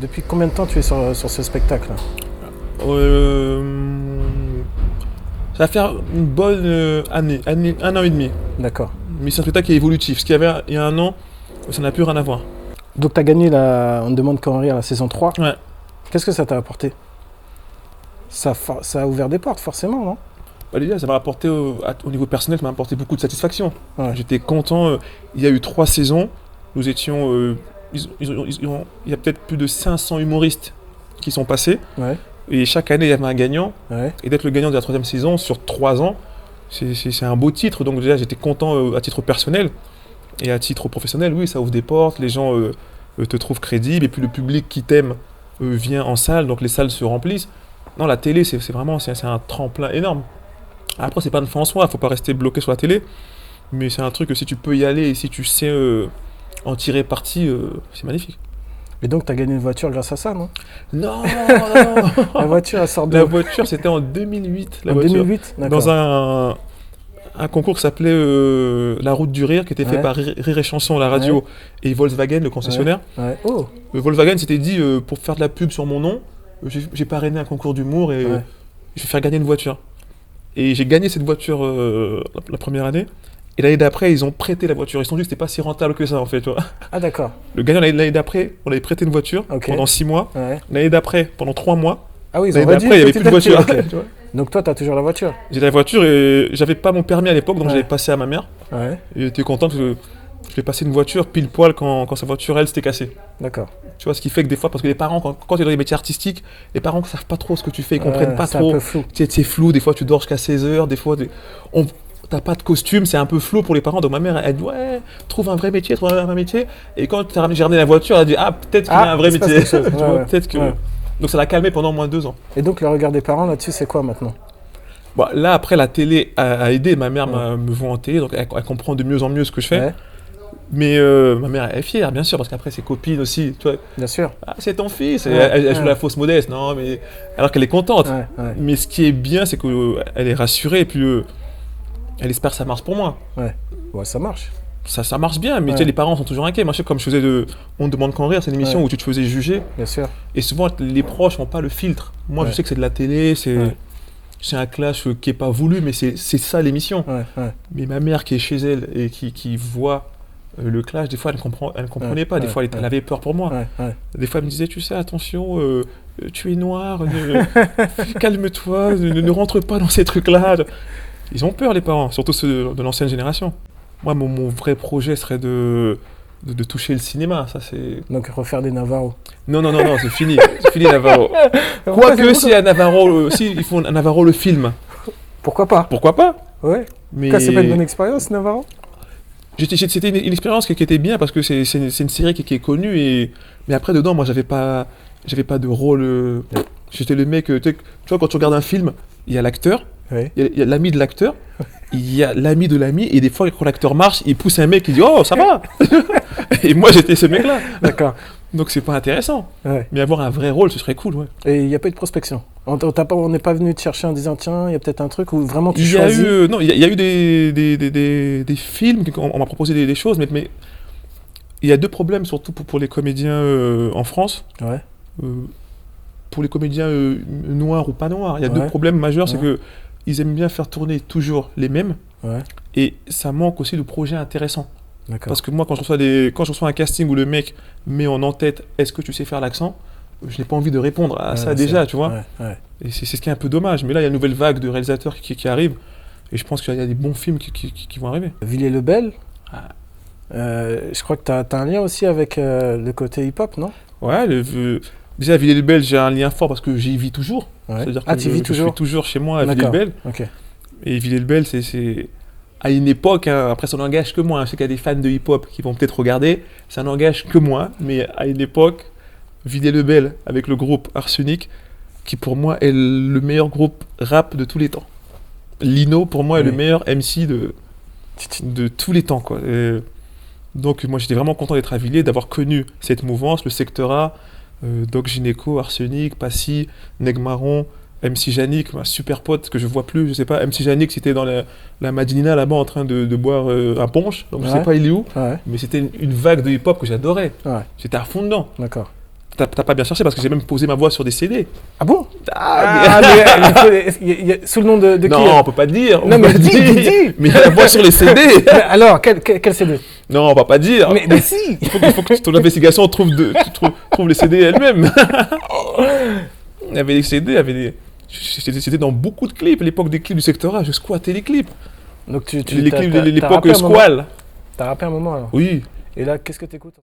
Depuis combien de temps tu es sur ce spectacle-là? Ça va faire une bonne année, un an et demi. D'accord. Mais c'est un spectacle qui est évolutif. Ce qu'il y avait il y a un an, ça n'a plus rien à voir. Donc tu as gagné On ne demande qu'en rire la saison 3. Ouais. Qu'est-ce que ça t'a apporté? Ça a ouvert des portes forcément, non? Bah, déjà, ça m'a apporté, au niveau personnel, ça m'a apporté beaucoup de satisfaction. Ouais. J'étais content. Il y a eu 3 saisons. Nous étions... il y a peut-être plus de 500 humoristes qui sont passés. Ouais. Et chaque année, il y avait un gagnant. Ouais. Et d'être le gagnant de la 3e saison sur 3 ans, c'est un beau titre. Donc déjà, j'étais content à titre personnel. Et à titre professionnel, oui, ça ouvre des portes. Les gens te trouvent crédible. Et puis le public qui t'aime vient en salle. Donc les salles se remplissent. Non, la télé, c'est vraiment c'est un tremplin énorme. Après, c'est pas une fin en soi. Faut pas rester bloqué sur la télé. Mais c'est un truc que si tu peux y aller et si tu sais en tirer parti, c'est magnifique. Et donc tu as gagné une voiture grâce à ça, non? Non, La voiture, elle sort de... La voiture, c'était en 2008. En 2008, d'accord. Dans un concours qui s'appelait La Route du Rire, qui était fait par Rire et Chanson, la radio, et Volkswagen, le concessionnaire. Ouais. Oh. Volkswagen s'était dit, pour faire de la pub sur mon nom, j'ai parrainé un concours d'humour et je vais faire gagner une voiture. Et j'ai gagné cette voiture la première année. Et l'année d'après, ils ont prêté la voiture. Ils se sont dit que c'était pas si rentable que ça, en fait, tu vois. Ah, d'accord. Le gagnant, l'année d'après, on avait prêté une voiture pendant 6 mois. Ouais. L'année d'après, pendant 3 mois. Ah oui, ils ont l'année d'après, il n'y avait plus de voiture. Okay. Donc toi, tu as toujours la voiture? J'ai la voiture et j'avais pas mon permis à l'époque, donc j'avais passé à ma mère. Ouais. Et elle était contente que je lui ai passé une voiture pile poil quand sa voiture, elle, s'était cassée. D'accord. Tu vois, ce qui fait que des fois, parce que les parents, quand tu es dans les métiers artistiques, les parents ne savent pas trop ce que tu fais, ils comprennent pas trop. C'est un peu flou. C'est flou, des fois tu dors jusqu'à 16h, des fois t'as pas de costume, c'est un peu flou pour les parents. Donc ma mère, elle dit ouais, trouve un vrai métier. Et quand j'ai ramené la voiture, elle a dit ah, peut-être qu'il y a un vrai métier. Peut-être que... Donc ça l'a calmé pendant au moins 2 ans. Et donc le regard des parents là-dessus, c'est quoi maintenant? Bon, là, après, la télé a aidé. Ma mère me voit en télé, donc elle comprend de mieux en mieux ce que je fais. Ouais. Mais ma mère est fière, bien sûr, parce qu'après, ses copines aussi. Tu vois, bien sûr. Ah, c'est ton fils. Elle joue la fausse modeste. Non, mais... Alors qu'elle est contente. Mais ce qui est bien, c'est qu'elle est rassurée. Et puis, elle espère que ça marche pour moi. Ouais, ça marche. Ça marche bien, mais tu sais, les parents sont toujours inquiets. Moi, je sais, comme je faisais On ne demande qu'en rire, c'est une émission où tu te faisais juger. Bien sûr. Et souvent, les proches n'ont pas le filtre. Moi, je sais que c'est de la télé, c'est un clash qui n'est pas voulu, mais c'est ça l'émission. Mais ma mère qui est chez elle et qui voit le clash, des fois, elle ne comprenait pas. Des fois, elle avait peur pour moi. Des fois, elle me disait, tu sais, attention, tu es noir, calme-toi, ne rentre pas dans ces trucs-là. Ils ont peur, les parents, surtout ceux de l'ancienne génération. Moi, mon vrai projet serait de toucher le cinéma, ça c'est... Donc refaire des Navarro. Non, c'est fini. C'est fini Navarro. Quoique si Navarro, ils font un Navarro le film. Pourquoi pas? Ouais. Mais c'est pas une bonne expérience, Navarro? C'était une expérience qui était bien parce que c'est une série qui est connue, mais après dedans, moi j'avais pas de rôle. J'étais le mec, tu vois, quand tu regardes un film, il y a l'acteur, il y a l'ami de l'acteur, il y a l'ami de l'ami, et des fois quand l'acteur marche, il pousse un mec qui dit oh ça va. Et moi j'étais ce mec là. D'accord. Donc c'est pas intéressant. Mais avoir un vrai rôle, ce serait cool, ouais. Et il n'y a pas eu de prospection. On n'est pas venu te chercher en disant tiens, il y a peut-être un truc où vraiment tu choisis. Il y a eu des films, on m'a proposé des choses, mais il y a 2 problèmes surtout pour les comédiens en France. Pour les comédiens noirs ou pas noirs, il y a 2 problèmes majeurs, c'est que ils aiment bien faire tourner toujours les mêmes, et ça manque aussi de projets intéressants. Parce que moi, quand je reçois un casting où le mec met en tête est-ce que tu sais faire l'accent, je n'ai pas envie de répondre à ça déjà, tu vois. Et c'est ce qui est un peu dommage. Mais là, il y a une nouvelle vague de réalisateurs qui arrive, et je pense qu'il y a des bons films qui vont arriver. Villiers-le-Bel, je crois que tu as un lien aussi avec le côté hip-hop, non? Ouais, déjà, à Villiers-le-Bel, j'ai un lien fort parce que j'y vis toujours. C'est-à-dire que je suis toujours chez moi à Villiers-le-Bel. Et Villiers-le-Bel, c'est à une époque, après ça n'engage que moi. Je sais qu'il y a des fans de hip-hop qui vont peut-être regarder, ça n'engage que moi. Mais à une époque, Villiers-le-Bel, avec le groupe Arsenic, qui pour moi est le meilleur groupe rap de tous les temps. Lino, pour moi, est le meilleur MC de tous les temps, quoi. Donc moi, j'étais vraiment content d'être à Villiers, d'avoir connu cette mouvance, le secteur A, Doc Gynéco, Arsenic, Passy, Neg Marron, MC Yannick, ma super pote que je vois plus, je sais pas, MC Yannick c'était dans la Madinina là-bas en train de boire un punch, donc je sais pas il est où, mais c'était une vague de hip-hop que j'adorais. J'étais à fond dedans. D'accord. T'as pas bien cherché parce que j'ai même posé ma voix sur des CD. Ah bon? Mais sous le nom de qui? Non, on peut pas dire. Non, mais dis. Mais il y a la voix sur les CD. Alors, quel CD? Non, on va pas dire. Mais si. Il faut que ton investigation trouve les CD elle-même. Il y avait des CD, j'étais dans beaucoup de clips. À l'époque des clips du secteur A, je squattais les clips. Donc les clips de l'époque Squall. T'as rappé un moment alors? Oui. Et là, qu'est-ce que t'écoutes?